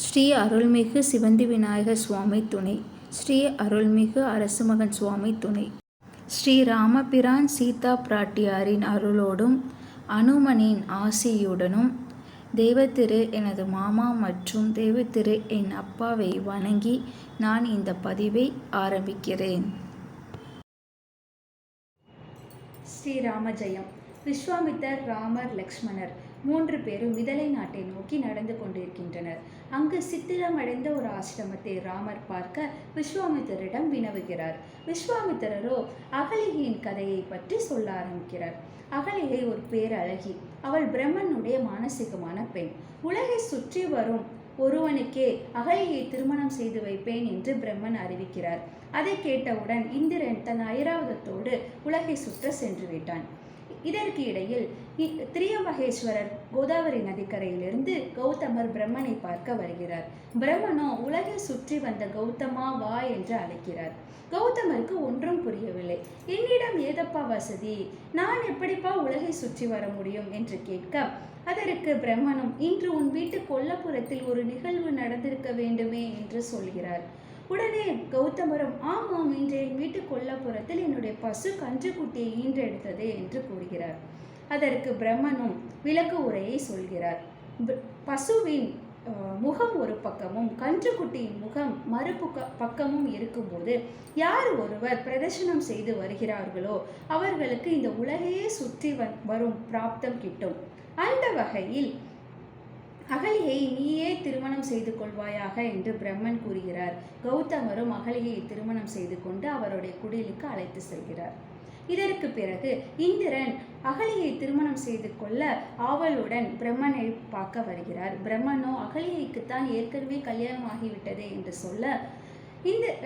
ஸ்ரீ அருள்மிகு சிவந்தி விநாயகர் சுவாமி துணை. ஸ்ரீ அருள்மிகு அரசுமகன் சுவாமி துணை. ஸ்ரீ ராமபிரான் சீதா பிராட்டியாரின் அருளோடும் அனுமனின் ஆசியுடனும் தெய்வத்திரு எனது மாமா மற்றும் தெய்வத்திரு என் அப்பாவை வணங்கி நான் இந்த பதிவை ஆரம்பிக்கிறேன். ஸ்ரீராம ஜெயம். விஸ்வாமித்தர், ராமர், லக்ஷ்மணர் 3 பேரும் மிதலை நாட்டை நோக்கி நடந்து கொண்டிருக்கின்றனர். அங்கு சித்திரமடைந்த ஒரு ஆசிரமத்தை ராமர் பார்க்க விஸ்வாமித்தரிடம் வினவுகிறார். விஸ்வாமித்திரரோ அகலிகையின் கதையை பற்றி சொல்ல ஆரம்பிக்கிறார். அகலிகை ஒரு பேரழகி. அவள் பிரம்மனுடைய மானசீகமான பெண். உலகை சுற்றி வரும் ஒருவனுக்கே அகலியை திருமணம் செய்து வைப்பேன் என்று பிரம்மன் அறிவிக்கிறார். அதை கேட்டவுடன் இந்திரன் தன் ஐராவதத்தோடு உலகை சுற்ற சென்று விட்டான். இதற்கு இடையில் திரியம்பகேஸ்வரர் கோதாவரி நதிக்கரையிலிருந்து கௌதமர் பிரம்மனை பார்க்க வருகிறார். பிரம்மனோ உலகை சுற்றி வந்த கௌதமா வா என்று அழைக்கிறார். கௌதமருக்கு ஒன்றும் புரியவில்லை. என்னிடம் ஏதப்பா வசதி, நான் எப்படிப்பா உலகை சுற்றி வர முடியும் என்று கேட்க, அதற்கு பிரம்மனும் இன்று உன் வீட்டு கொல்லப்புறத்தில் ஒரு நிகழ்வு நடந்திருக்க வேண்டுமே என்று சொல்கிறார். உடனே கௌதமரும் ஆமாம், இன்று என் வீட்டு கொல்லப்புறத்தில் என்னுடைய பசு கன்றுக்குட்டியை ஈன்றெடுத்தது என்று கூறுகிறார். அதற்கு பிரம்மனும் விளக்க உரையை சொல்கிறார். பசுவின் முகம் ஒரு பக்கமும் கன்றுக்குட்டியின் முகம் பக்கமும் இருக்கும்போது யார் ஒருவர் பிரதர்சனம் செய்து வருகிறார்களோ அவர்களுக்கு இந்த உலகையே சுற்றி வரும் பிராப்தம் கிட்டும். அந்த வகையில் அகலியை நீயே திருமணம் செய்து கொள்வாயாக என்று பிரம்மன் கூறுகிறார். கௌதமரும் அகலியை திருமணம் செய்து கொண்டு அவருடைய குடிலுக்கு அழைத்து செல்கிறார். இதற்கு பிறகு இந்திரன் அகலியை திருமணம் செய்து கொள்ள ஆவலுடன் பிரம்மனை பார்க்க வருகிறார். பிரம்மனோ அகலியைக்குத்தான் ஏற்கனவே கல்யாணம் ஆகிவிட்டதே என்று சொல்ல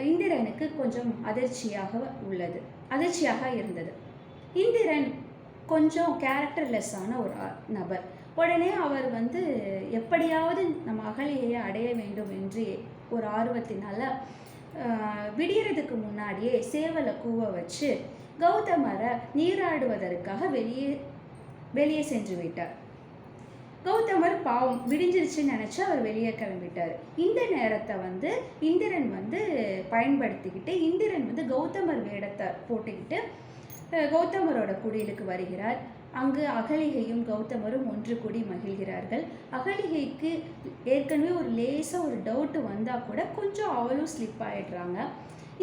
இந்திரனுக்கு கொஞ்சம் அதிர்ச்சியாக இருந்தது. இந்திரன் கொஞ்சம் கேரக்டர்லெஸ்ஸான ஒரு நபர். உடனே அவர் எப்படியாவது நம்ம அகலியை அடைய வேண்டும் என்று ஒரு ஆர்வத்தினால விடியறதுக்கு முன்னாடியே சேவலை கூவ வச்சு கௌதமரை நீராடுவதற்காக வெளியே சென்று விட்டார். கௌதமர் பாவம் விடிஞ்சிருச்சுன்னு நினச்சி அவர் வெளியே கிளம்பிட்டார். இந்த நேரத்தை இந்திரன் பயன்படுத்திக்கிட்டு இந்திரன் கௌதமர் வேடத்தை போட்டுக்கிட்டு கௌதமரோட குடிலுக்கு வருகிறார். அங்கு அகலிகையும் கௌதமரும் ஒன்று கூடி மகிழ்கிறார்கள். அகலிகைக்கு ஏற்கனவே ஒரு லேசாக ஒரு டவுட்டு வந்தால் கூட கொஞ்சம் அவளும் ஸ்லிப் ஆகிடுறாங்க.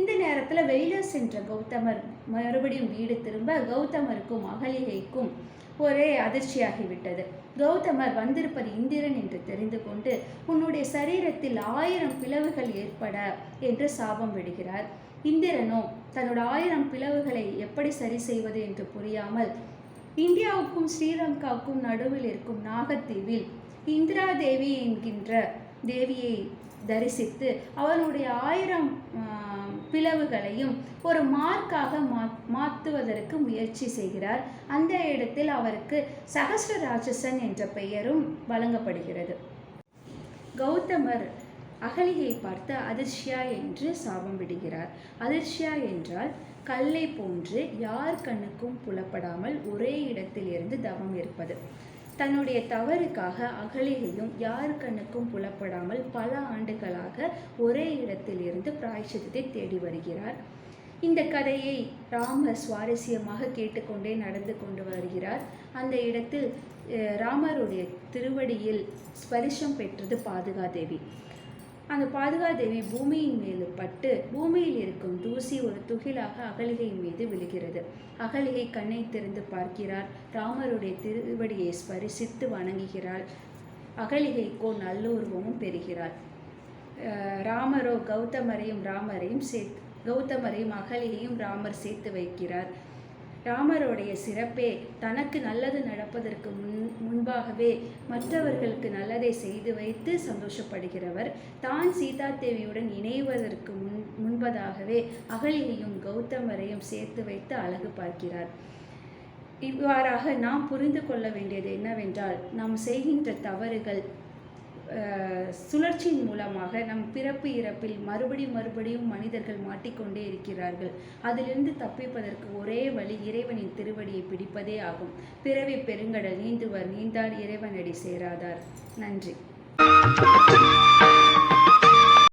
இந்த நேரத்தில் வெளியில் சென்ற கௌதமர் மறுபடியும் வீடு திரும்ப கௌதமருக்கும் அகலிகைக்கும் ஒரே அதிர்ச்சியாகிவிட்டது. கௌதமர் வந்திருப்பது இந்திரன் என்று தெரிந்து கொண்டு உன்னுடைய சரீரத்தில் 1000 பிளவுகள் ஏற்பட என்று சாபம் விடுகிறார். இந்திரனோ தன்னோட 1000 பிளவுகளை எப்படி சரி செய்வது என்று புரியாமல் இந்தியாவுக்கும் ஸ்ரீலங்காவுக்கும் நடுவில் இருக்கும் நாகத்தீவில் இந்திரா தேவி என்கின்ற தேவியை தரிசித்து அவனுடைய 1000 பிளவுகளையும் ஒரு மார்க்காக மாற்றுவதற்கு முயற்சி செய்கிறார். அந்த இடத்தில் அவருக்கு சகஸ்ர ராட்சசன் என்ற பெயரும் வழங்கப்படுகிறது. கௌதமர் அகலியை பார்த்து அதிர்ஷ்யா என்று சாபம் விடுகிறார். அதிர்ஷ்யா என்றால் கல்லை போன்று யார் கண்ணுக்கும் புலப்படாமல் ஒரே இடத்தில் இருந்து தவம் இருப்பது. தன்னுடைய தவறுக்காக அகலிகையும் யார் கண்ணுக்கும் புலப்படாமல் பல ஆண்டுகளாக ஒரே இடத்தில் இருந்து பிராயச்சித்தத்தை தேடி வருகிறார். இந்த கதையை ராமர் சுவாரஸ்யமாக கேட்டுக்கொண்டே நடந்து கொண்டு வருகிறார். அந்த இடத்தில் ராமருடைய திருவடியில் ஸ்பரிசம் பெற்றது பாதுகாதேவி. அந்த பாதுகாதேவி பூமியின் மேல் பட்டு பூமியில் இருக்கும் தூசி ஒரு துகிலாக அகலிகை மீது விழுகிறது. அகலிகை கண்ணை திறந்து பார்க்கிறார். ராமருடைய திருவடியை ஸ்பரிசித்து வணங்குகிறாள். அகலிகைக்கோ நல்லுருவமும் பெறுகிறாள். ராமரோ கௌதமரையும் அகலிகையும் ராமர் சேர்த்து வைக்கிறார். ராமருடைய சிறப்பே தனக்கு நல்லது நடப்பதற்கு முன்பாகவே மற்றவர்களுக்கு நல்லதை செய்து வைத்து சந்தோஷப்படுகிறவர். தான் சீதா தேவியுடன் இணைவதற்கு முன்பதாகவே அகலிகையும் கௌதமரையும் சேர்த்து வைத்து அழகு பார்க்கிறார். இவ்வாறாக நாம் புரிந்து கொள்ள வேண்டியது என்னவென்றால், நாம் செய்கின்ற தவறுகள் சுழற்சியின் மூலமாக நம் பிறப்பு இறப்பில் மறுபடியும் மனிதர்கள் மாட்டிக்கொண்டே இருக்கிறார்கள். அதிலிருந்து தப்பிப்பதற்கு ஒரே வழி இறைவனின் திருவடியை பிடிப்பதே ஆகும். பிறவி பெருங்கடல் நீந்துவர் நீந்தார் இறைவனடி சேராதார். நன்றி.